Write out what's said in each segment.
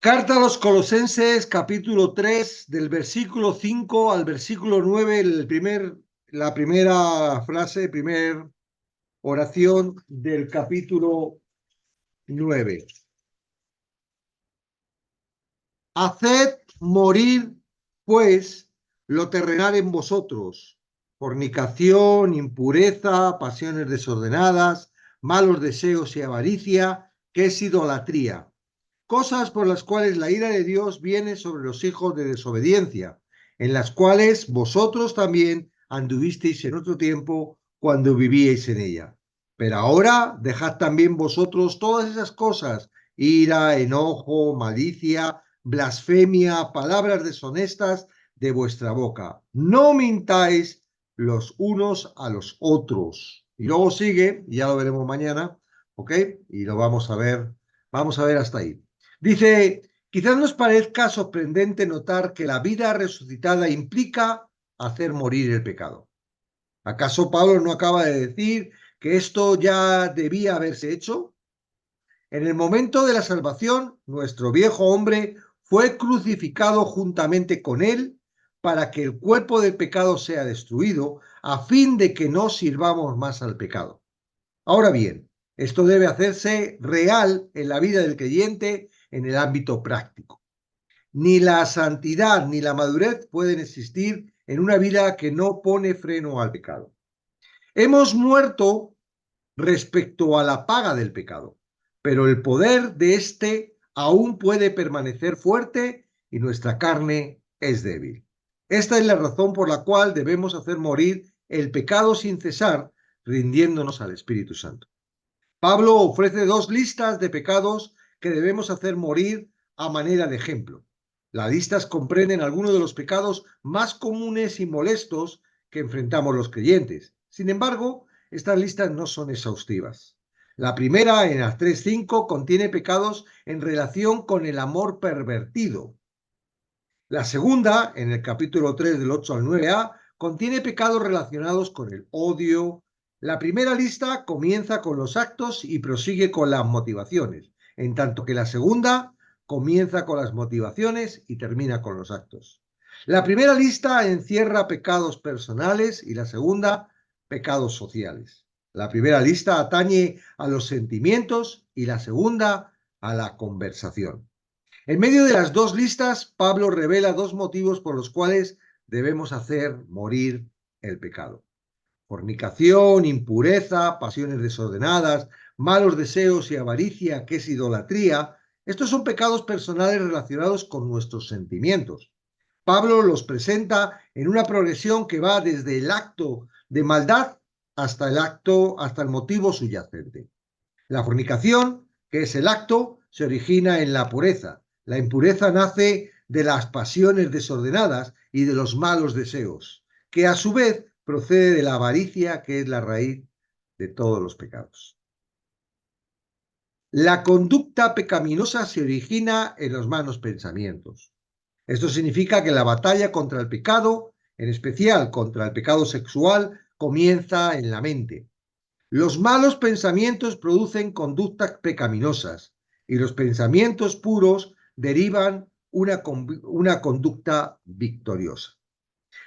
Carta a los Colosenses, capítulo 3, del versículo 5 al versículo 9, la primera frase, primera oración del capítulo 9. Haced morir, pues, lo terrenal en vosotros: fornicación, impureza, pasiones desordenadas, malos deseos y avaricia, que es idolatría. Cosas por las cuales la ira de Dios viene sobre los hijos de desobediencia, en las cuales vosotros también anduvisteis en otro tiempo cuando vivíais en ella. Pero ahora dejad también vosotros todas esas cosas: ira, enojo, malicia, blasfemia, palabras deshonestas de vuestra boca. No mintáis los unos a los otros. Y luego sigue, y ya lo veremos mañana, ¿ok? Y lo vamos a ver hasta ahí. Dice: quizás nos parezca sorprendente notar que la vida resucitada implica hacer morir el pecado. ¿Acaso Pablo no acaba de decir que esto ya debía haberse hecho? En el momento de la salvación, nuestro viejo hombre fue crucificado juntamente con él para que el cuerpo del pecado sea destruido, a fin de que no sirvamos más al pecado. Ahora bien, esto debe hacerse real en la vida del creyente en el ámbito práctico. Ni la santidad ni la madurez pueden existir en una vida que no pone freno al pecado. Hemos muerto respecto a la paga del pecado, pero el poder de éste aún puede permanecer fuerte y nuestra carne es débil. Esta es la razón por la cual debemos hacer morir el pecado sin cesar, rindiéndonos al Espíritu Santo. Pablo ofrece dos listas de pecados que debemos hacer morir a manera de ejemplo. Las listas comprenden algunos de los pecados más comunes y molestos que enfrentamos los creyentes. Sin embargo, estas listas no son exhaustivas. La primera, en las 3.5, contiene pecados en relación con el amor pervertido. La segunda, en el capítulo 3, del 8 al 9a, contiene pecados relacionados con el odio. La primera lista comienza con los actos y prosigue con las motivaciones, en tanto que la segunda comienza con las motivaciones y termina con los actos. La primera lista encierra pecados personales y la segunda, pecados sociales. La primera lista atañe a los sentimientos y la segunda a la conversación. En medio de las dos listas, Pablo revela dos motivos por los cuales debemos hacer morir el pecado: fornicación, impureza, pasiones desordenadas, malos deseos y avaricia, que es idolatría. Estos son pecados personales relacionados con nuestros sentimientos. Pablo los presenta en una progresión que va desde el acto de maldad hasta el motivo subyacente. La fornicación, que es el acto, se origina en la pureza. La impureza nace de las pasiones desordenadas y de los malos deseos, que a su vez procede de la avaricia, que es la raíz de todos los pecados. La conducta pecaminosa se origina en los malos pensamientos. Esto significa que la batalla contra el pecado, en especial contra el pecado sexual, comienza en la mente. Los malos pensamientos producen conductas pecaminosas y los pensamientos puros derivan una conducta victoriosa.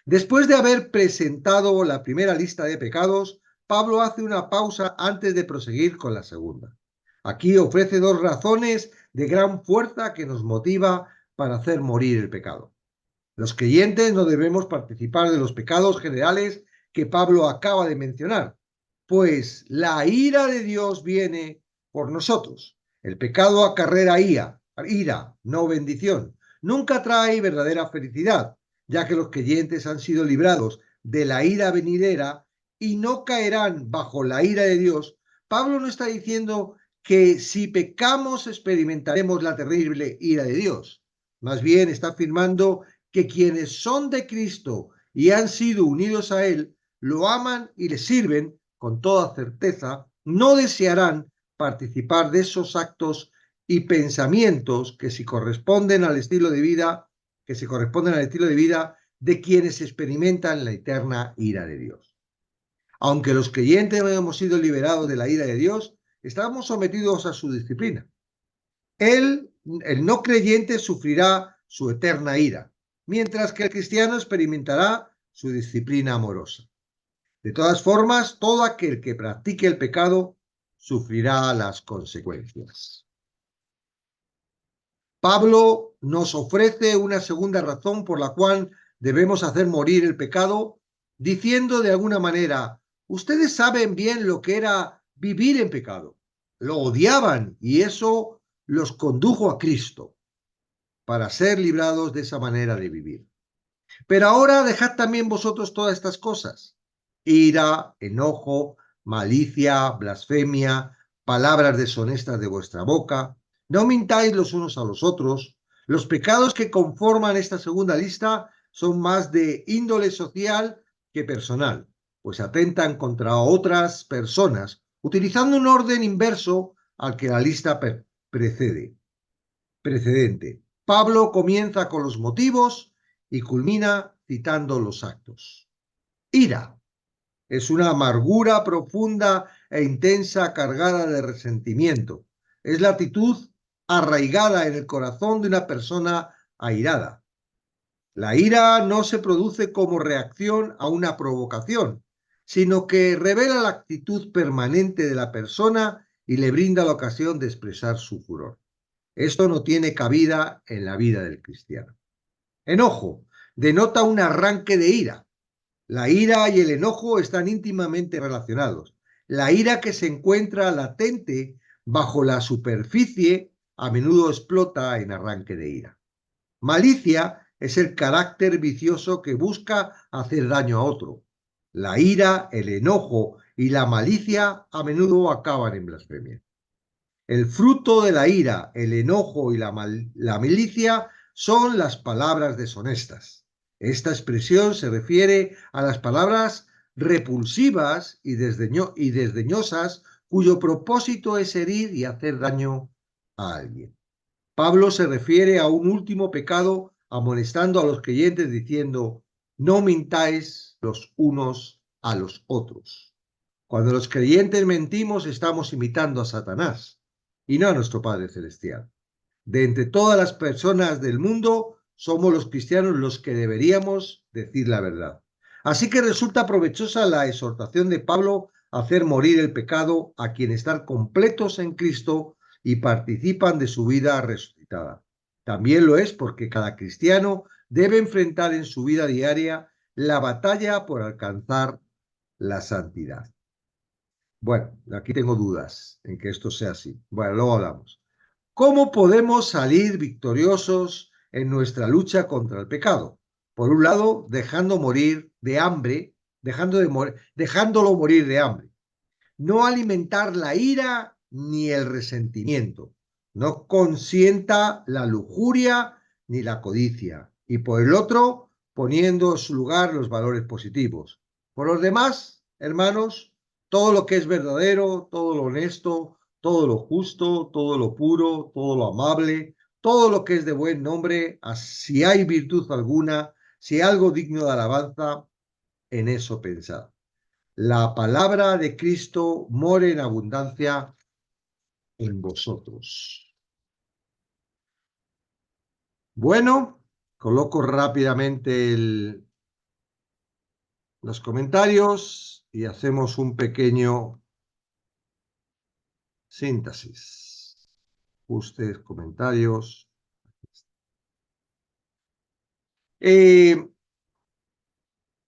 Después de haber presentado la primera lista de pecados, Pablo hace una pausa antes de proseguir con la segunda. Aquí ofrece dos razones de gran fuerza que nos motiva para hacer morir el pecado. Los creyentes no debemos participar de los pecados generales que Pablo acaba de mencionar, pues la ira de Dios viene por nosotros. El pecado acarrea ira, no bendición. Nunca trae verdadera felicidad, ya que los creyentes han sido librados de la ira venidera y no caerán bajo la ira de Dios. Pablo no está diciendo que si pecamos experimentaremos la terrible ira de Dios. Más bien está afirmando que quienes son de Cristo y han sido unidos a Él, lo aman y le sirven con toda certeza, no desearán participar de esos actos y pensamientos que se corresponden al estilo de vida de quienes experimentan la eterna ira de Dios. Aunque los creyentes no hemos sido liberados de la ira de Dios, estamos sometidos a su disciplina. Él el no creyente sufrirá su eterna ira, mientras que el cristiano experimentará su disciplina amorosa. De todas formas, todo aquel que practique el pecado sufrirá las consecuencias. Pablo nos ofrece una segunda razón por la cual debemos hacer morir el pecado, diciendo de alguna manera, ustedes saben bien lo que era vivir en pecado. Lo odiaban y eso los condujo a Cristo para ser librados de esa manera de vivir. Pero ahora dejad también vosotros todas estas cosas: ira, enojo, malicia, blasfemia, palabras deshonestas de vuestra boca. No mintáis los unos a los otros. Los pecados que conforman esta segunda lista son más de índole social que personal, pues atentan contra otras personas, utilizando un orden inverso al que la lista precedente. Pablo comienza con los motivos y culmina citando los actos. Ira es una amargura profunda e intensa cargada de resentimiento. Es la actitud arraigada en el corazón de una persona airada. La ira no se produce como reacción a una provocación, sino que revela la actitud permanente de la persona y le brinda la ocasión de expresar su furor. Esto no tiene cabida en la vida del cristiano. Enojo denota un arranque de ira. La ira y el enojo están íntimamente relacionados. La ira que se encuentra latente bajo la superficie a menudo explota en arranque de ira. Malicia es el carácter vicioso que busca hacer daño a otro. La ira, el enojo y la malicia a menudo acaban en blasfemia. El fruto de la ira, el enojo y la malicia son las palabras deshonestas. Esta expresión se refiere a las palabras repulsivas y desdeñosas cuyo propósito es herir y hacer daño a alguien. Pablo se refiere a un último pecado amonestando a los creyentes diciendo, no mintáis los unos a los otros. Cuando los creyentes mentimos, estamos imitando a Satanás y no a nuestro Padre Celestial. De entre todas las personas del mundo, somos los cristianos los que deberíamos decir la verdad. Así que resulta provechosa la exhortación de Pablo a hacer morir el pecado a quienes están completos en Cristo y participan de su vida resucitada. También lo es porque cada cristiano debe enfrentar en su vida diaria la batalla por alcanzar la santidad. Bueno, aquí tengo dudas en que esto sea así. Bueno, luego hablamos. ¿Cómo podemos salir victoriosos en nuestra lucha contra el pecado? Por un lado, dejándolo morir de hambre. No alimentar la ira ni el resentimiento. No consienta la lujuria ni la codicia. Y por el otro, poniendo en su lugar los valores positivos. Por los demás, hermanos, todo lo que es verdadero, todo lo honesto, todo lo justo, todo lo puro, todo lo amable, todo lo que es de buen nombre, si hay virtud alguna, si hay algo digno de alabanza, en eso pensad. La palabra de Cristo more en abundancia en vosotros. Bueno, coloco rápidamente los comentarios y hacemos un pequeño síntesis. Ajustes, comentarios.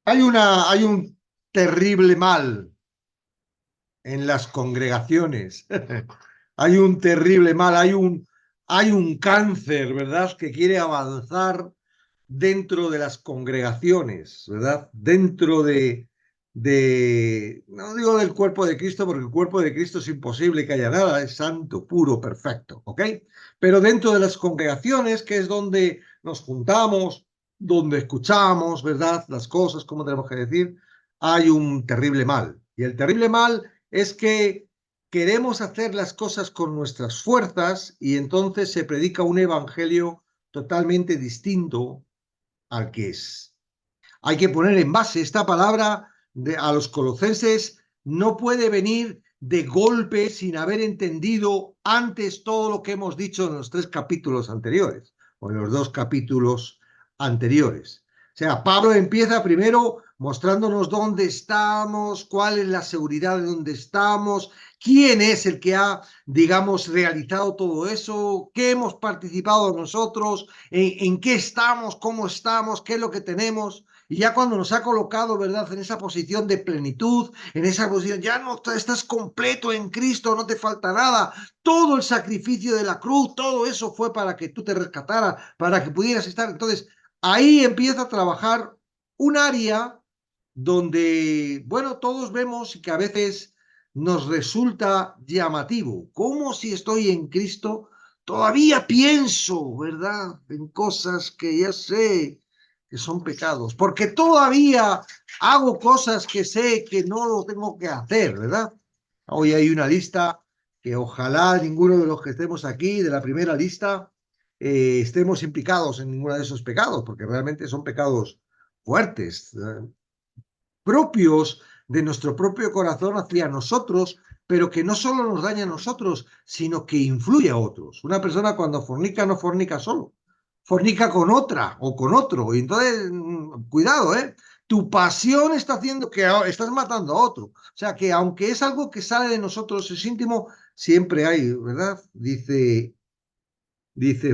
Hay un terrible mal en las congregaciones. Hay un terrible mal, hay un cáncer, ¿verdad?, que quiere avanzar dentro de las congregaciones, ¿verdad? Dentro no digo del cuerpo de Cristo, porque el cuerpo de Cristo es imposible que haya nada, es santo, puro, perfecto, ¿ok? Pero dentro de las congregaciones, que es donde nos juntamos, donde escuchamos, ¿verdad?, las cosas, como tenemos que decir, hay un terrible mal. Y el terrible mal es que queremos hacer las cosas con nuestras fuerzas y entonces se predica un evangelio totalmente distinto al que es. Hay que poner en base esta palabra a los colosenses, no puede venir de golpe sin haber entendido antes todo lo que hemos dicho en los 3 capítulos anteriores, o en los 2 capítulos anteriores. O sea, Pablo empieza primero mostrándonos dónde estamos, cuál es la seguridad de dónde estamos, quién es el que ha, digamos, realizado todo eso, qué hemos participado nosotros, en qué estamos, cómo estamos, qué es lo que tenemos. Y ya cuando nos ha colocado, ¿verdad?, en esa posición de plenitud, en esa posición, ya no estás completo en Cristo, no te falta nada. Todo el sacrificio de la cruz, todo eso fue para que tú te rescataras, para que pudieras estar. Entonces, ahí empieza a trabajar un área donde, bueno, todos vemos que a veces nos resulta llamativo. Como si estoy en Cristo, todavía pienso, ¿verdad?, en cosas que ya sé que son pecados, porque todavía hago cosas que sé que no lo tengo que hacer, ¿verdad? Hoy hay una lista que ojalá ninguno de los que estemos aquí, de la primera lista, estemos implicados en ninguno de esos pecados, porque realmente son pecados fuertes, propios de nuestro propio corazón hacia nosotros, pero que no solo nos daña a nosotros, sino que influye a otros. Una persona cuando fornica no fornica solo, fornica con otra o con otro. Y entonces, cuidado, ¿eh? Tu pasión está haciendo que estás matando a otro. O sea que aunque es algo que sale de nosotros, es íntimo, siempre hay, ¿verdad? Dice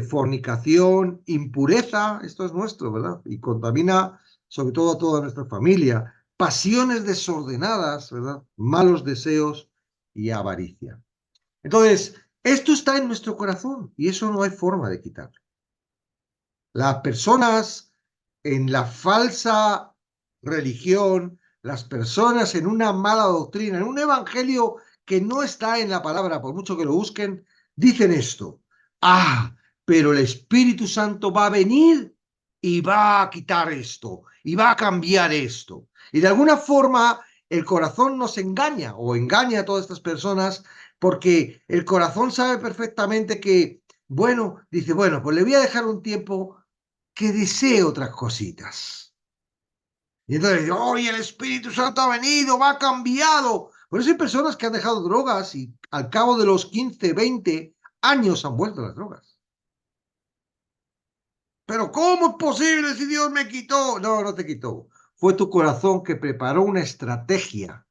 fornicación, impureza, esto es nuestro, ¿verdad? Y contamina sobre todo a toda nuestra familia. Pasiones desordenadas, ¿verdad? Malos deseos y avaricia. Entonces, esto está en nuestro corazón y eso no hay forma de quitarlo. Las personas en la falsa religión, las personas en una mala doctrina, en un evangelio que no está en la palabra, por mucho que lo busquen, dicen esto: ah, pero el Espíritu Santo va a venir y va a quitar esto, y va a cambiar esto. Y de alguna forma el corazón nos engaña, o engaña a todas estas personas, porque el corazón sabe perfectamente que, bueno, dice, bueno, pues le voy a dejar un tiempo que desee otras cositas. Y entonces, ¡oh, el Espíritu Santo ha venido, va cambiado! Por eso hay personas que han dejado drogas y al cabo de los 15, 20 años han vuelto a las drogas. Pero ¿cómo es posible si Dios me quitó? No, no te quitó. Fue tu corazón que preparó una estrategia,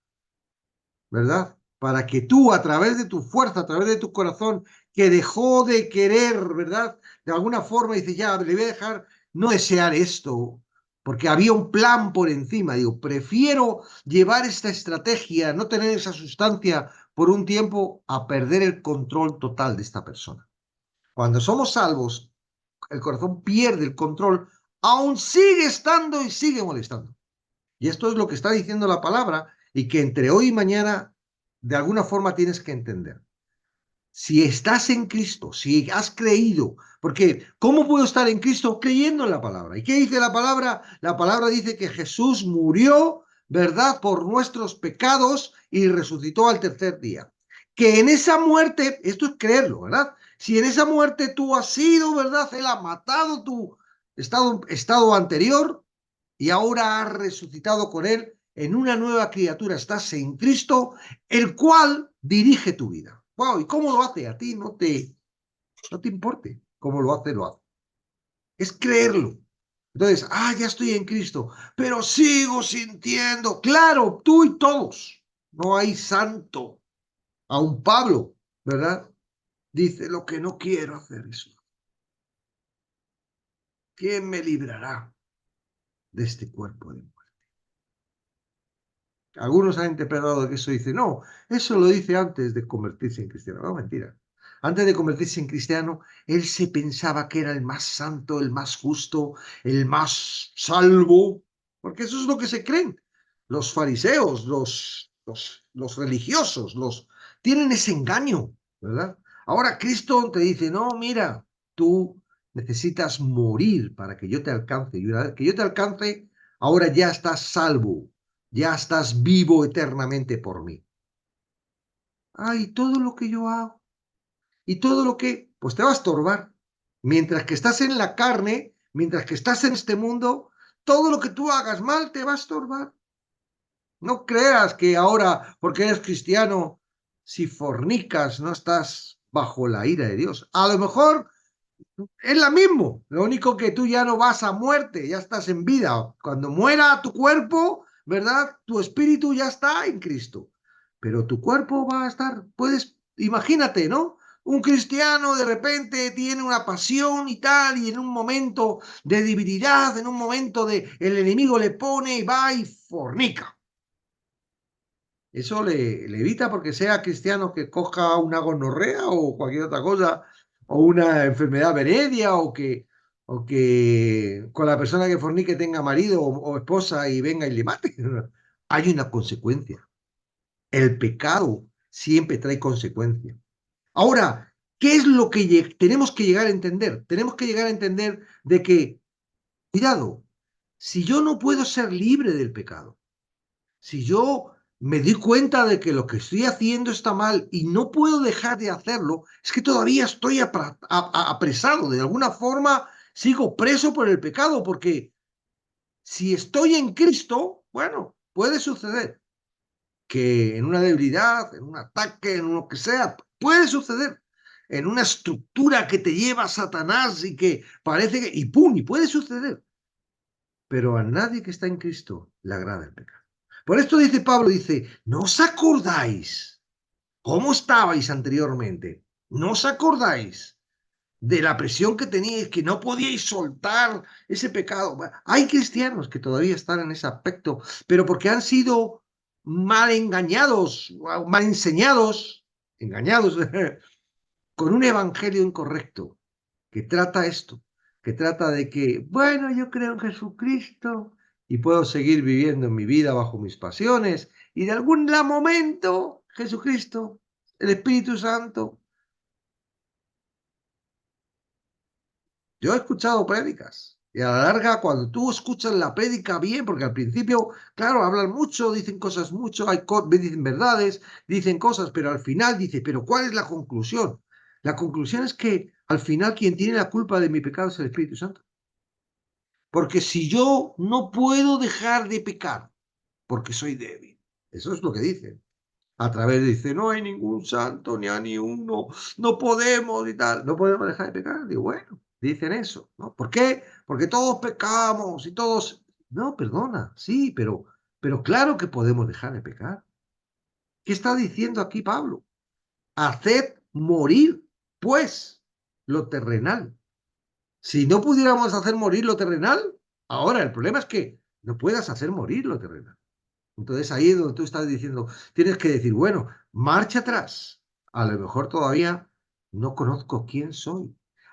¿verdad? Para que tú, a través de tu fuerza, a través de tu corazón, que dejó de querer, ¿verdad? De alguna forma dice, ya, le voy a dejar no desear esto, porque había un plan por encima. Digo, prefiero llevar esta estrategia, no tener esa sustancia por un tiempo, a perder el control total de esta persona. Cuando somos salvos, el corazón pierde el control, aún sigue estando y sigue molestando. Y esto es lo que está diciendo la palabra y que entre hoy y mañana de alguna forma tienes que entender. Si estás en Cristo, si has creído, porque ¿cómo puedo estar en Cristo? Creyendo en la palabra. ¿Y qué dice la palabra? La palabra dice que Jesús murió, ¿verdad?, por nuestros pecados y resucitó al tercer día. Que en esa muerte, esto es creerlo, ¿verdad? Si en esa muerte tú has sido, ¿verdad?, Él ha matado tu estado anterior, y ahora has resucitado con Él en una nueva criatura. Estás en Cristo, el cual dirige tu vida. Wow, ¿y cómo lo hace? A ti no te importe cómo lo hace, lo hace. Es creerlo. Entonces, ya estoy en Cristo, pero sigo sintiendo. Claro, tú y todos. No hay santo. Aún Pablo, ¿verdad? Dice, lo que no quiero hacer eso. ¿Quién me librará de este cuerpo de muerte? Algunos han interpretado que eso dice, no, eso lo dice antes de convertirse en cristiano. No, mentira. Antes de convertirse en cristiano, él se pensaba que era el más santo, el más justo, el más salvo, porque eso es lo que se creen. Los fariseos, los religiosos, tienen ese engaño, ¿verdad? Ahora Cristo te dice, no, mira, tú necesitas morir para que yo te alcance. Y una vez que yo te alcance, ahora ya estás salvo, ya estás vivo eternamente por mí. Y todo lo que yo hago, y todo lo que, pues te va a estorbar. Mientras que estás en la carne, mientras que estás en este mundo, todo lo que tú hagas mal te va a estorbar. No creas que ahora, porque eres cristiano, si fornicas, no estás bajo la ira de Dios. A lo mejor es la mismo, lo único que tú ya no vas a muerte, ya estás en vida. Cuando muera tu cuerpo, ¿verdad? Tu espíritu ya está en Cristo, pero tu cuerpo va a estar, puedes, imagínate, ¿no? Un cristiano de repente tiene una pasión y tal, y en un momento de debilidad, en un momento de el enemigo le pone y va y fornica. Eso le evita porque sea cristiano que coja una gonorrea o cualquier otra cosa, o una enfermedad venérea, o que con la persona que fornique tenga marido o esposa y venga y le mate. Hay una consecuencia. El pecado siempre trae consecuencia. Ahora, ¿qué es lo que tenemos que llegar a entender? Tenemos que llegar a entender de que, cuidado, si yo no puedo ser libre del pecado, si yo me di cuenta de que lo que estoy haciendo está mal y no puedo dejar de hacerlo, es que todavía estoy apresado. De alguna forma sigo preso por el pecado, porque si estoy en Cristo, bueno, puede suceder que en una debilidad, en un ataque, en lo que sea, puede suceder. En una estructura que te lleva a Satanás y que parece que, y pum, y puede suceder. Pero a nadie que está en Cristo le agrada el pecado. Por esto dice Pablo, dice, ¿no os acordáis cómo estabais anteriormente? ¿No os acordáis de la presión que teníais, que no podíais soltar ese pecado? Hay cristianos que todavía están en ese aspecto, pero porque han sido mal engañados, mal engañados con un evangelio incorrecto que trata esto, que trata de que, bueno, yo creo en Jesucristo y puedo seguir viviendo mi vida bajo mis pasiones y de algún momento Jesucristo, el Espíritu Santo. Yo he escuchado prédicas y a la larga cuando tú escuchas la prédica bien, porque al principio, claro, hablan mucho, dicen cosas mucho, dicen verdades, dicen cosas, pero al final dice, pero ¿cuál es la conclusión? La conclusión es que al final quien tiene la culpa de mi pecado es el Espíritu Santo. Porque si yo no puedo dejar de pecar, porque soy débil, eso es lo que dicen. A través dice, no hay ningún santo, ni a ni uno, no podemos y tal, no podemos dejar de pecar. Digo, bueno, dicen eso, ¿no? ¿Por qué? Porque todos pecamos y todos... No, perdona, sí, pero claro que podemos dejar de pecar. ¿Qué está diciendo aquí Pablo? Haced morir, pues, lo terrenal. Si no pudiéramos hacer morir lo terrenal, ahora el problema es que no puedas hacer morir lo terrenal. Entonces ahí es donde tú estás diciendo, tienes que decir, bueno, marcha atrás. A lo mejor todavía no conozco quién soy.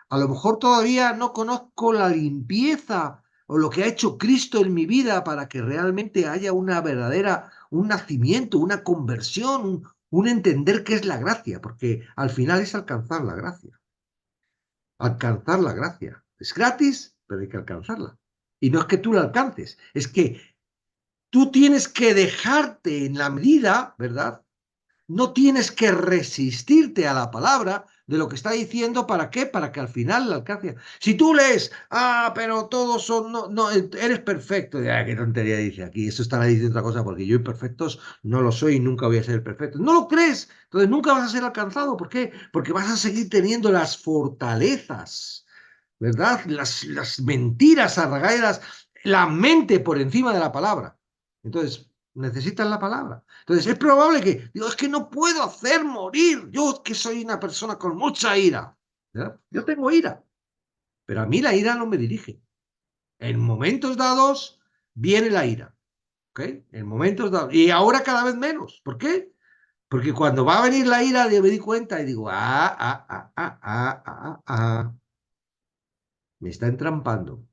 A lo mejor todavía no conozco la limpieza o lo que ha hecho Cristo en mi vida para que realmente haya una verdadera, un nacimiento, una conversión, un entender qué es la gracia, porque al final es alcanzar la gracia. Alcanzar la gracia. Es gratis, pero hay que alcanzarla. Y no es que tú la alcances, es que tú tienes que dejarte en la medida, ¿verdad? No tienes que resistirte a la palabra de lo que está diciendo. ¿Para qué? Para que al final la alcance. Si tú lees, pero todos son, no, no, eres perfecto. Qué tontería dice aquí. Eso estará diciendo otra cosa, porque yo imperfectos no lo soy y nunca voy a ser perfecto. No lo crees, entonces nunca vas a ser alcanzado. ¿Por qué? Porque vas a seguir teniendo las fortalezas, ¿verdad? Las mentiras arraigadas, la mente por encima de la palabra. Entonces, necesitan la palabra. Entonces, es probable que, digo, es que no puedo hacer morir. Yo que soy una persona con mucha ira. ¿Verdad? Yo tengo ira, pero a mí la ira no me dirige. En momentos dados viene la ira. ¿Ok? En momentos dados. Y ahora cada vez menos. ¿Por qué? Porque cuando va a venir la ira, yo me di cuenta y digo, me está entrampando.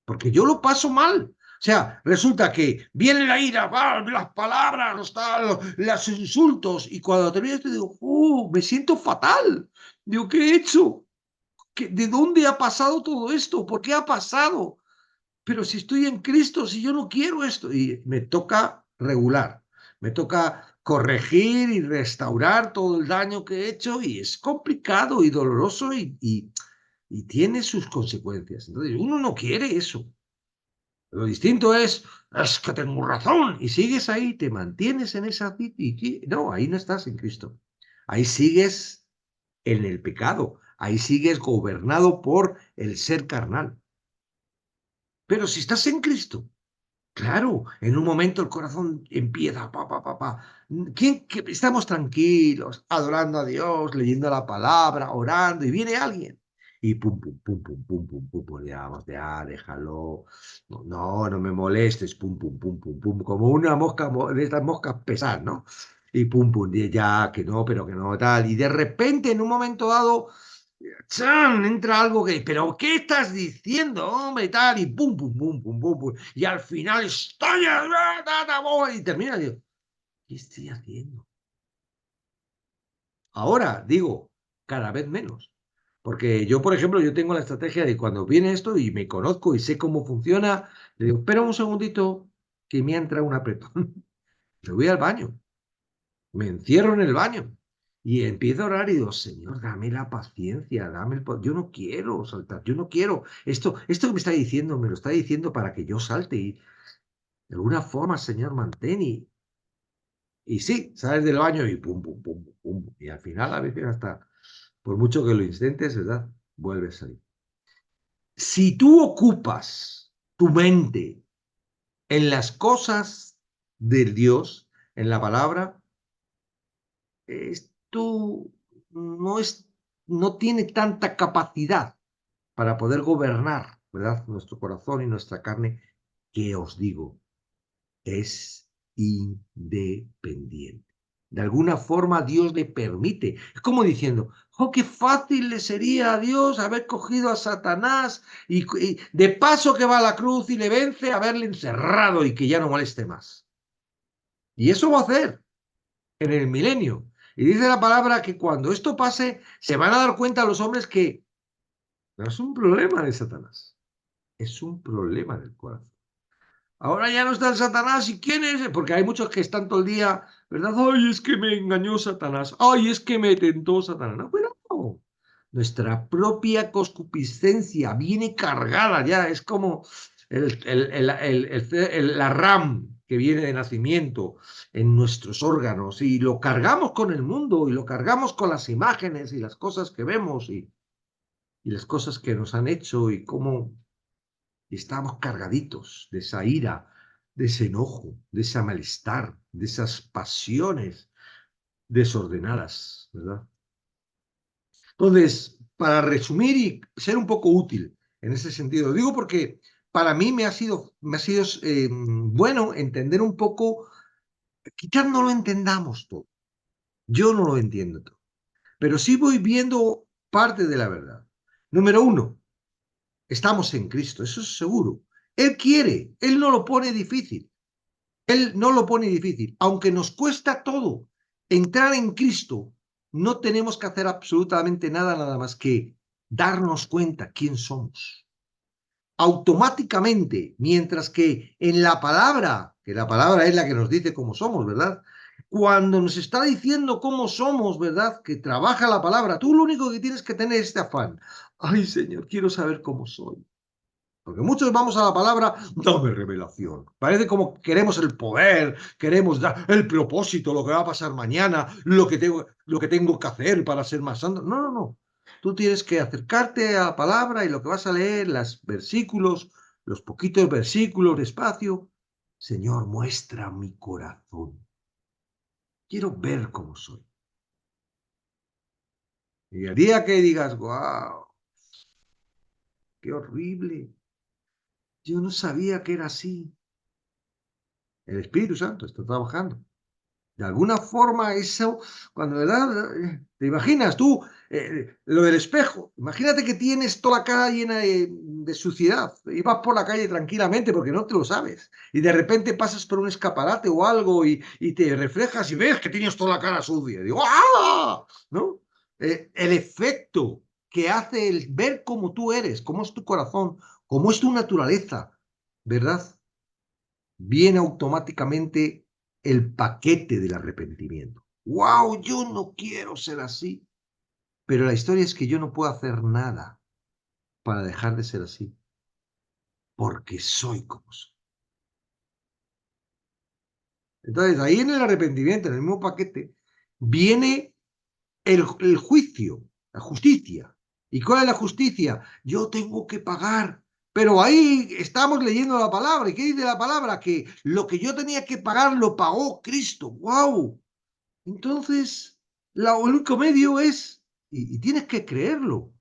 Porque yo lo paso mal. O sea, resulta que viene la ira, las palabras, los insultos, y cuando termino esto digo, me siento fatal. Digo, ¿qué he hecho? ¿De dónde ha pasado todo esto? ¿Por qué ha pasado? Pero si estoy en Cristo, si yo no quiero esto, y me toca regular, me toca corregir y restaurar todo el daño que he hecho, y es complicado y doloroso y tiene sus consecuencias. Entonces, uno no quiere eso. Lo distinto es que tengo razón, y sigues ahí, te mantienes en esa... No, ahí no estás en Cristo. Ahí sigues en el pecado. Ahí sigues gobernado por el ser carnal. Pero si estás en Cristo, claro, en un momento el corazón empieza, estamos tranquilos, adorando a Dios, leyendo la palabra, orando, y viene alguien. Y pum, pum, pum, pum, pum, pum, pum, pum, ya, déjalo. No me molestes, pum, pum, pum, pum, pum, como una mosca de estas moscas pesadas, ¿no? Y pum, pum, ya, que no, pero que no, tal. Y de repente, en un momento dado, ¡chan! Entra algo que, pero ¿qué estás diciendo, hombre? Y tal, y pum, pum, pum, pum, pum, pum. Y al final estalla, y termina. Digo, ¿qué estoy haciendo? Ahora, digo, cada vez menos. Porque yo, por ejemplo, yo tengo la estrategia de cuando viene esto y me conozco y sé cómo funciona, le digo, espera un segundito que me entra un apretón. Me voy al baño, me encierro en el baño y empiezo a orar y digo, Señor, dame la paciencia, dame yo no quiero saltar, yo no quiero. Esto que me está diciendo, me lo está diciendo para que yo salte y de alguna forma, Señor, mantén y sí, sales del baño y pum, pum, pum, pum, pum. Y al final a veces hasta, por mucho que lo intentes, ¿verdad? Vuelves ahí. Si tú ocupas tu mente en las cosas de Dios, en la palabra, esto no es, no tiene tanta capacidad para poder gobernar, ¿verdad? Nuestro corazón y nuestra carne, que os digo, es independiente. De alguna forma Dios le permite. Es como diciendo, oh, qué fácil le sería a Dios haber cogido a Satanás y de paso que va a la cruz y le vence, haberle encerrado y que ya no moleste más. Y eso va a hacer en el milenio. Y dice la palabra que cuando esto pase, se van a dar cuenta los hombres que no es un problema de Satanás, es un problema del corazón. Ahora ya no está el Satanás, ¿y quién es? Porque hay muchos que están todo el día, ¿verdad? Ay, es que me engañó Satanás. Ay, es que me tentó Satanás. No, pero no. Nuestra propia concupiscencia viene cargada ya. Es como la RAM que viene de nacimiento en nuestros órganos y lo cargamos con el mundo y lo cargamos con las imágenes y las cosas que vemos y las cosas que nos han hecho y cómo estamos cargaditos de esa ira, de ese enojo, de ese malestar, de esas pasiones desordenadas, ¿verdad? Entonces, para resumir y ser un poco útil en ese sentido, digo porque para mí me ha sido bueno entender un poco, quizás no lo entendamos todo, yo no lo entiendo todo, pero sí voy viendo parte de la verdad. Número uno, estamos en Cristo, eso es seguro. Él quiere, Él no lo pone difícil. Él no lo pone difícil. Aunque nos cuesta todo entrar en Cristo, no tenemos que hacer absolutamente nada más que darnos cuenta quién somos. Automáticamente, mientras que en la palabra, que la palabra es la que nos dice cómo somos, ¿verdad? Cuando nos está diciendo cómo somos, ¿verdad? Que trabaja la palabra, tú lo único que tienes que tener es este afán. Ay, Señor, quiero saber cómo soy. Porque muchos vamos a la palabra, dame revelación. Parece como queremos el poder, queremos dar el propósito, lo que va a pasar mañana, lo que tengo que hacer para ser más santo. No, no, no. Tú tienes que acercarte a la palabra y lo que vas a leer, los versículos, los poquitos versículos, despacio. Señor, muestra mi corazón. Quiero ver cómo soy. Y el día que digas, wow, qué horrible. Yo no sabía que era así. El Espíritu Santo está trabajando. De alguna forma, eso, cuando ¿verdad? Te imaginas tú lo del espejo. Imagínate que tienes toda la cara llena de suciedad y vas por la calle tranquilamente porque no te lo sabes. Y de repente pasas por un escaparate o algo y te reflejas y ves que tienes toda la cara sucia. Y digo, ¡ah! ¿No? El efecto que hace el ver cómo tú eres, cómo es tu corazón, cómo es tu naturaleza, ¿verdad? Viene automáticamente el paquete del arrepentimiento. ¡Wow! Yo no quiero ser así. Pero la historia es que yo no puedo hacer nada para dejar de ser así, porque soy como soy. Entonces, ahí en el arrepentimiento, en el mismo paquete, viene el juicio. La justicia. ¿Y cuál es la justicia? Yo tengo que pagar. Pero ahí estamos leyendo la palabra. ¿Y qué dice la palabra? Que lo que yo tenía que pagar lo pagó Cristo. ¡Wow! Entonces, el único medio es, y tienes que creerlo.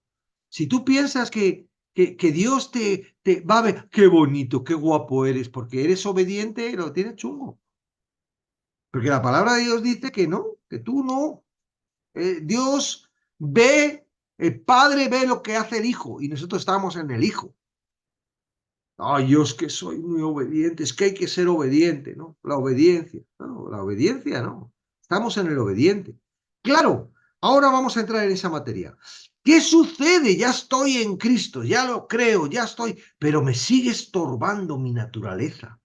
Si tú piensas que Dios te va a ver, qué bonito, qué guapo eres, porque eres obediente, lo tienes chungo. Porque la palabra de Dios dice que no, que tú no. Dios ve, el Padre ve lo que hace el Hijo, y nosotros estamos en el Hijo. Ay, yo es que soy muy obediente, es que hay que ser obediente, ¿no? La obediencia, no, la obediencia no. Estamos en el obediente. Claro, ahora vamos a entrar en esa materia. ¿Qué sucede? Ya estoy en Cristo, ya lo creo, ya estoy, pero me sigue estorbando mi naturaleza.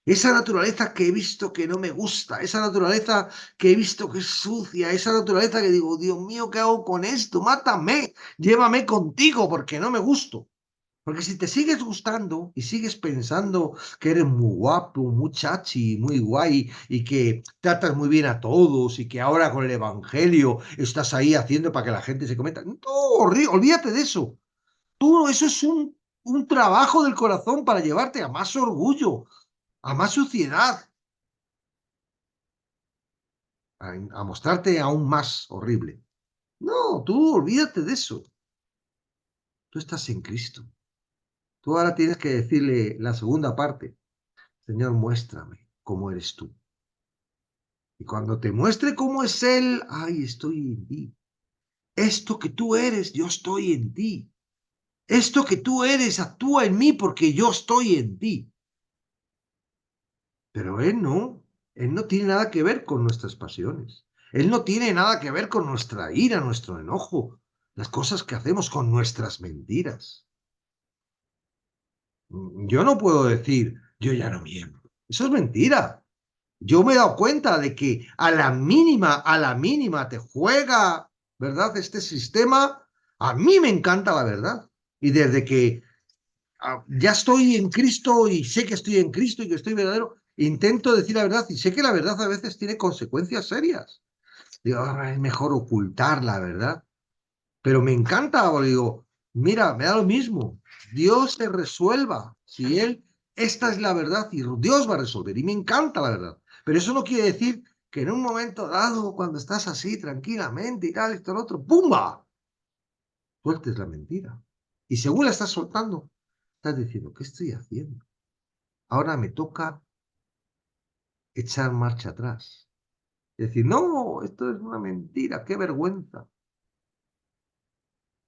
Esa naturaleza que he visto que no me gusta, esa naturaleza que he visto que es sucia, esa naturaleza que digo, Dios mío, ¿qué hago con esto? Mátame, llévame contigo porque no me gusto. Porque si te sigues gustando y sigues pensando que eres muy guapo, muy chachi, muy guay y que tratas muy bien a todos y que ahora con el evangelio estás ahí haciendo para que la gente se cometa, no, olvídate de eso. Tú, eso es un trabajo del corazón para llevarte a más orgullo, a más suciedad, a mostrarte aún más horrible. No, tú olvídate de eso. Tú estás en Cristo. Tú ahora tienes que decirle la segunda parte. Señor, muéstrame cómo eres tú. Y cuando te muestre cómo es Él, ay, estoy en ti. Esto que tú eres, yo estoy en ti. Esto que tú eres, actúa en mí porque yo estoy en ti. Pero Él no tiene nada que ver con nuestras pasiones. Él no tiene nada que ver con nuestra ira, nuestro enojo, las cosas que hacemos con nuestras mentiras. Yo no puedo decir, yo ya no miento. Eso es mentira. Yo me he dado cuenta de que a la mínima te juega, ¿verdad? Este sistema, a mí me encanta la verdad. Y desde que ya estoy en Cristo y sé que estoy en Cristo y que estoy verdadero, intento decir la verdad y sé que la verdad a veces tiene consecuencias serias. Digo, es mejor ocultar la verdad. Pero me encanta, porque digo, mira, me da lo mismo. Dios se resuelva. Si Él, esta es la verdad y Dios va a resolver. Y me encanta la verdad. Pero eso no quiere decir que en un momento dado, cuando estás así tranquilamente y tal, esto, lo otro, ¡pumba! Sueltes la mentira. Y según la estás soltando, estás diciendo, ¿qué estoy haciendo? Ahora me toca echar marcha atrás. Es decir, no, esto es una mentira, qué vergüenza.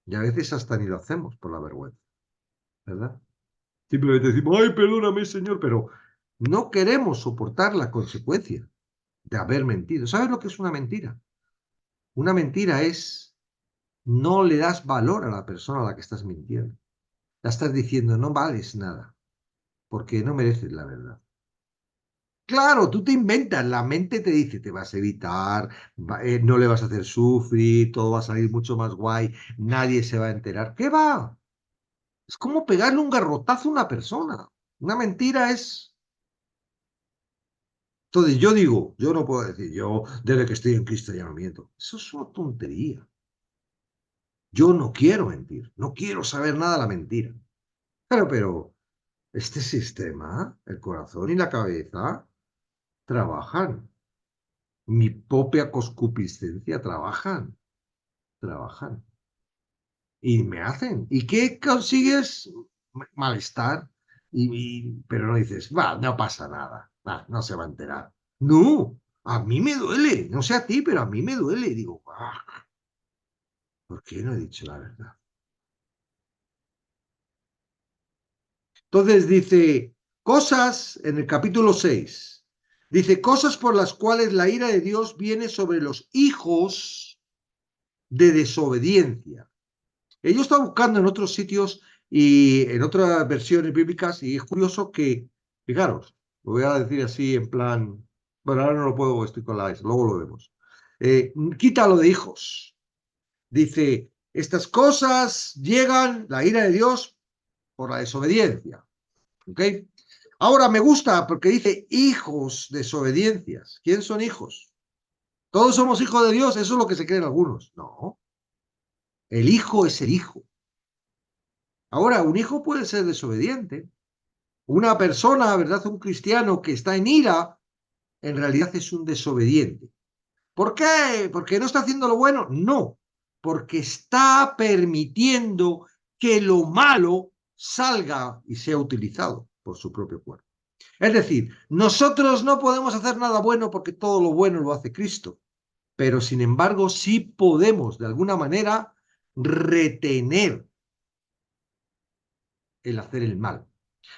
Y a veces hasta ni lo hacemos por la vergüenza, ¿verdad? Simplemente decimos, ay, perdóname, Señor, pero no queremos soportar la consecuencia de haber mentido. ¿Sabes lo que es una mentira? Una mentira es no le das valor a la persona a la que estás mintiendo. La estás diciendo, no vales nada, porque no mereces la verdad. Claro, tú te inventas, la mente te dice, te vas a evitar, no le vas a hacer sufrir, todo va a salir mucho más guay, nadie se va a enterar. ¿Qué va? Es como pegarle un garrotazo a una persona. Una mentira es. Entonces yo digo, yo no puedo decir, yo desde que estoy en Cristo ya no miento. Eso es una tontería. Yo no quiero mentir, no quiero saber nada de la mentira. Pero este sistema, el corazón y la cabeza, trabajan. Mi propia concupiscencia trabajan. Y me hacen. ¿Y qué consigues? Malestar. Pero no dices, va, no pasa nada. Va, no se va a enterar. No, a mí me duele. No sé a ti, pero a mí me duele. Digo, ¿por qué no he dicho la verdad? Entonces dice, cosas, en el capítulo 6 dice, cosas por las cuales la ira de Dios viene sobre los hijos de desobediencia. Ellos están buscando en otros sitios y en otras versiones bíblicas, y es curioso que, fijaros, lo voy a decir así en plan, bueno, ahora no lo puedo, estoy con la S, luego lo vemos. Quítalo de hijos. Dice, estas cosas llegan, la ira de Dios, por la desobediencia. ¿Ok? Ahora me gusta porque dice hijos desobediencias. ¿Quién son hijos? Todos somos hijos de Dios, eso es lo que se creen algunos. No. El hijo es el hijo. Ahora, un hijo puede ser desobediente. Una persona, ¿verdad? Un cristiano que está en ira, en realidad es un desobediente. ¿Por qué? ¿Porque no está haciendo lo bueno? No, porque está permitiendo que lo malo salga y sea utilizado por su propio cuerpo. Es decir, nosotros no podemos hacer nada bueno porque todo lo bueno lo hace Cristo, pero sin embargo sí podemos de alguna manera retener el hacer el mal.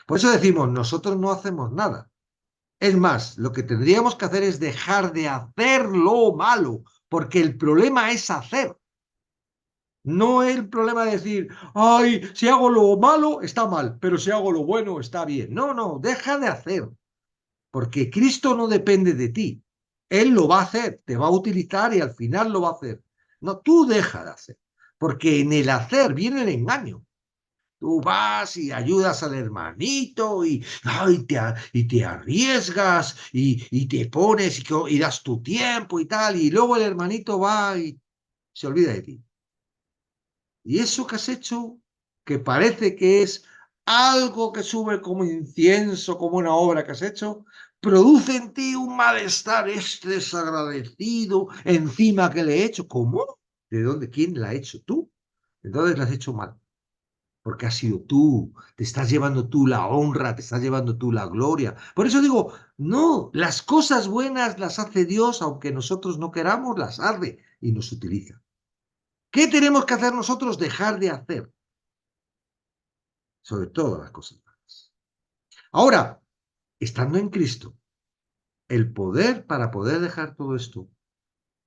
Por eso decimos, nosotros no hacemos nada. Es más, lo que tendríamos que hacer es dejar de hacer lo malo, porque el problema es hacer. No es el problema de decir, ay, si hago lo malo está mal, pero si hago lo bueno está bien. No, no, deja de hacer, porque Cristo no depende de ti. Él lo va a hacer, te va a utilizar y al final lo va a hacer. No, tú deja de hacer, porque en el hacer viene el engaño. Tú vas y ayudas al hermanito y te arriesgas y te pones y das tu tiempo y tal, y luego el hermanito va y se olvida de ti. Y eso que has hecho, que parece que es algo que sube como incienso, como una obra que has hecho, produce en ti un malestar desagradecido encima que le he hecho. ¿Cómo? ¿De dónde? ¿Quién la ha hecho? ¿Tú? Entonces la has hecho mal. Porque has sido tú, te estás llevando tú la honra, te estás llevando tú la gloria. Por eso digo, no, las cosas buenas las hace Dios, aunque nosotros no queramos, las hace y nos utiliza. ¿Qué tenemos que hacer nosotros? Dejar de hacer, sobre todo las cosas malas. Ahora, estando en Cristo, el poder para poder dejar todo esto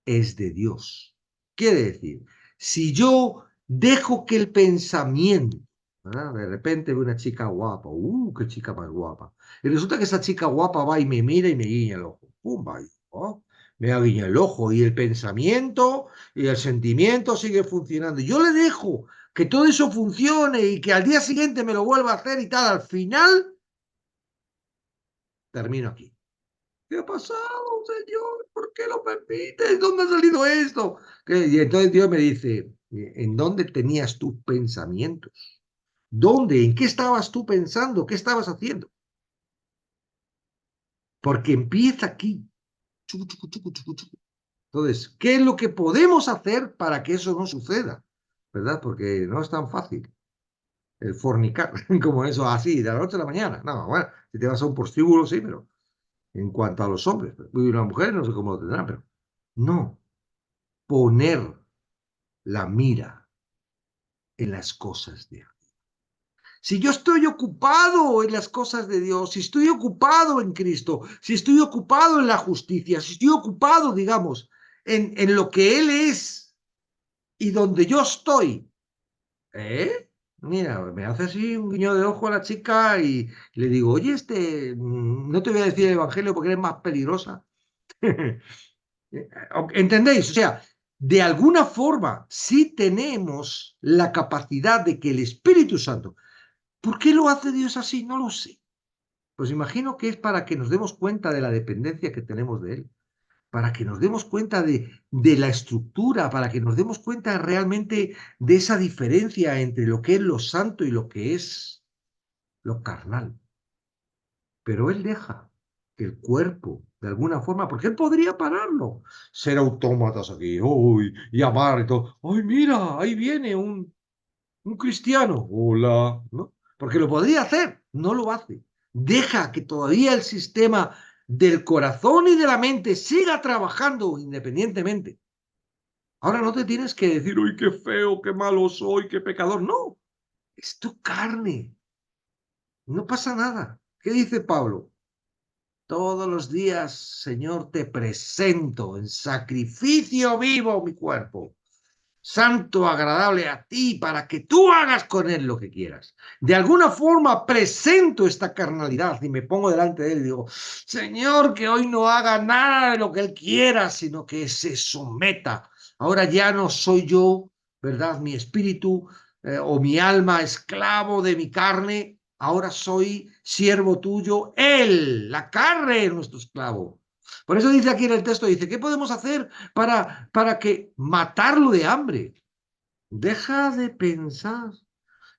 es de Dios. Quiere decir, si yo dejo que el pensamiento, ¿verdad? De repente veo una chica guapa, qué chica más guapa, y resulta que esa chica guapa va y me mira y me guiña el ojo, pum, va, me guiña el ojo, y el pensamiento y el sentimiento sigue funcionando. Yo le dejo que todo eso funcione y que al día siguiente me lo vuelva a hacer y tal, al final termino aquí. ¿Qué ha pasado, Señor? ¿Por qué lo permites? ¿Dónde ha salido esto? Y entonces Dios me dice, ¿en dónde tenías tus pensamientos? ¿Dónde? ¿En qué estabas tú pensando? ¿Qué estabas haciendo? Porque empieza aquí. Entonces, ¿qué es lo que podemos hacer para que eso no suceda? ¿Verdad? Porque no es tan fácil el fornicar, como eso así, de la noche a la mañana. No, bueno, si te vas a un prostíbulo, sí, pero en cuanto a los hombres, y una mujer no sé cómo lo tendrán, pero no. Poner la mira en las cosas de Dios. Si yo estoy ocupado en las cosas de Dios, si estoy ocupado en Cristo, si estoy ocupado en la justicia, si estoy ocupado, digamos, en lo que Él es y donde yo estoy, Mira, me hace así un guiño de ojo a la chica y le digo, oye, no te voy a decir el Evangelio porque eres más peligrosa. ¿Entendéis? O sea, de alguna forma sí tenemos la capacidad de que el Espíritu Santo, ¿por qué lo hace Dios así? No lo sé. Pues imagino que es para que nos demos cuenta de la dependencia que tenemos de Él, para que nos demos cuenta de la estructura, para que nos demos cuenta realmente de esa diferencia entre lo que es lo santo y lo que es lo carnal. Pero Él deja que el cuerpo, de alguna forma, porque Él podría pararlo, ser autómatas aquí, uy, y amar y todo. ¡Ay, mira! Ahí viene un cristiano. Hola, ¿no? Porque lo podría hacer, no lo hace. Deja que todavía el sistema del corazón y de la mente siga trabajando independientemente. Ahora no te tienes que decir, uy, qué feo, qué malo soy, qué pecador. No, es tu carne. No pasa nada. ¿Qué dice Pablo? Todos los días, Señor, te presento en sacrificio vivo mi cuerpo, santo, agradable a ti, para que tú hagas con él lo que quieras. De alguna forma presento esta carnalidad y me pongo delante de él y digo, Señor, que hoy no haga nada de lo que él quiera, sino que se someta. Ahora ya no soy yo, ¿verdad? Mi espíritu o mi alma esclavo de mi carne. Ahora soy siervo tuyo. Él, la carne es nuestro esclavo. Por eso dice aquí en el texto, dice, ¿qué podemos hacer para que matarlo de hambre? Deja de pensar.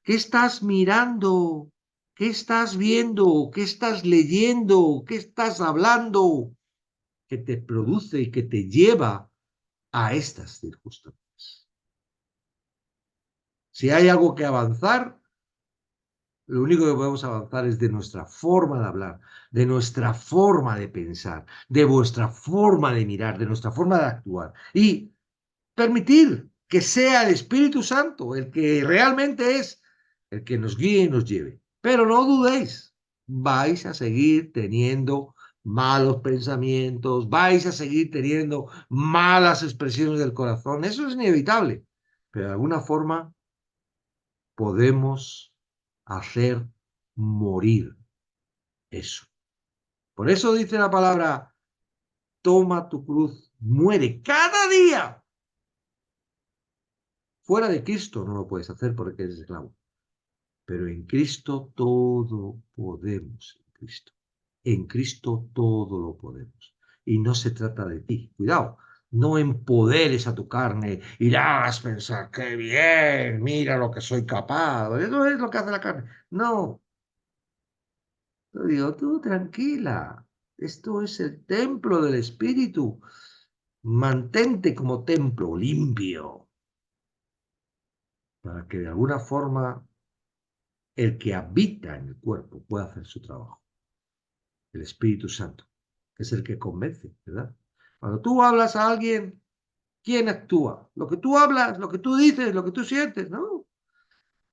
¿Qué estás mirando? ¿Qué estás viendo? ¿Qué estás leyendo? ¿Qué estás hablando? Que te produce y que te lleva a estas circunstancias. Si hay algo que avanzar, lo único que podemos avanzar es de nuestra forma de hablar, de nuestra forma de pensar, de vuestra forma de mirar, de nuestra forma de actuar. Y permitir que sea el Espíritu Santo el que realmente es el que nos guíe y nos lleve. Pero no dudéis, vais a seguir teniendo malos pensamientos, vais a seguir teniendo malas expresiones del corazón. Eso es inevitable. Pero de alguna forma podemos hacer morir eso. Por eso dice la palabra, toma tu cruz, muere cada día. Fuera de Cristo no lo puedes hacer porque eres esclavo. Pero en Cristo todo podemos. En Cristo todo lo podemos. Y no se trata de ti. Cuidado. No empoderes a tu carne y la hagas pensar, qué bien, mira lo que soy capaz. Eso es lo que hace la carne. No. Yo digo, tú tranquila. Esto es el templo del Espíritu. Mantente como templo limpio. Para que de alguna forma el que habita en el cuerpo puede hacer su trabajo, el Espíritu Santo, que es el que convence, ¿verdad? Cuando tú hablas a alguien, ¿quién actúa? Lo que tú hablas, lo que tú dices, lo que tú sientes, ¿no?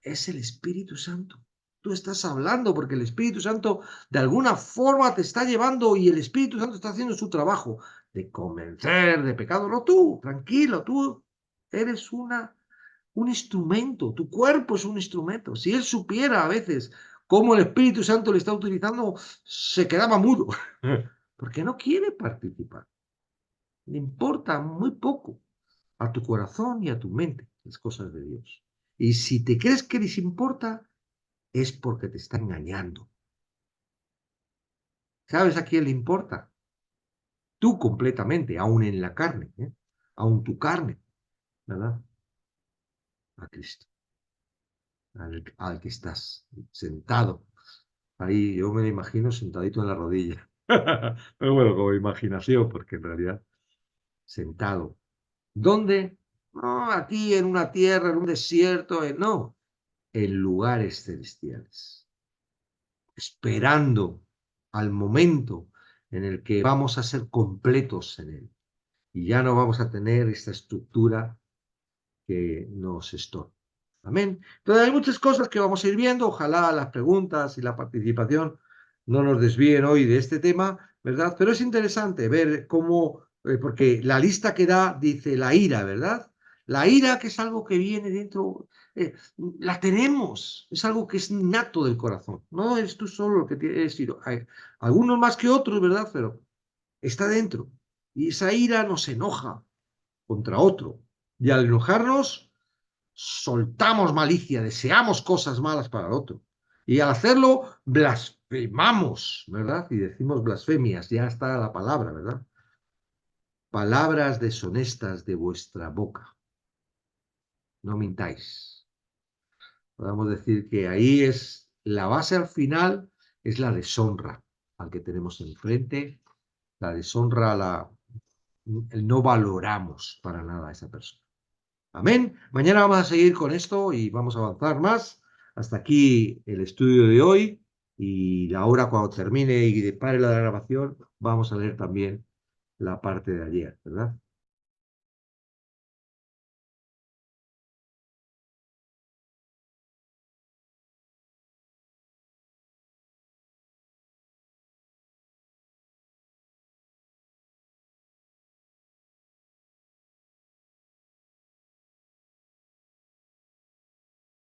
Es el Espíritu Santo. Tú estás hablando porque el Espíritu Santo de alguna forma te está llevando y el Espíritu Santo está haciendo su trabajo de convencer de pecado. No tú, tranquilo, tú eres un instrumento, tu cuerpo es un instrumento. Si él supiera a veces cómo el Espíritu Santo le está utilizando, se quedaba mudo, porque no quiere participar. Le importa muy poco a tu corazón y a tu mente las cosas de Dios. Y si te crees que les importa, es porque te está engañando. ¿Sabes a quién le importa? Tú completamente, aún en la carne, ¿eh? Aún tu carne, ¿verdad? A Cristo, al que estás sentado. Ahí yo me lo imagino sentadito en la rodilla. Pero bueno, como imaginación, porque en realidad sentado. ¿Dónde? No, aquí en una tierra, en un desierto, no, en lugares celestiales. Esperando al momento en el que vamos a ser completos en él. Y ya no vamos a tener esta estructura que nos estorba. Amén. Entonces hay muchas cosas que vamos a ir viendo. Ojalá las preguntas y la participación no nos desvíen hoy de este tema, ¿verdad? Pero es interesante ver cómo, porque la lista que da dice la ira, ¿verdad? La ira, que es algo que viene dentro, la tenemos, es algo que es innato del corazón. No eres tú solo lo que tienes ira. Hay algunos más que otros, ¿verdad? Pero está dentro. Y esa ira nos enoja contra otro. Y al enojarnos, soltamos malicia, deseamos cosas malas para el otro. Y al hacerlo, blasfemamos, ¿verdad? Y decimos blasfemias, ya está la palabra, ¿verdad? Palabras deshonestas de vuestra boca. No mintáis. Podemos decir que ahí es la base al final, es la deshonra al que tenemos enfrente, la deshonra, el no valoramos para nada a esa persona. Amén. Mañana vamos a seguir con esto y vamos a avanzar más. Hasta aquí el estudio de hoy y ahora cuando termine y pare la grabación, vamos a leer también la parte de ayer, ¿verdad?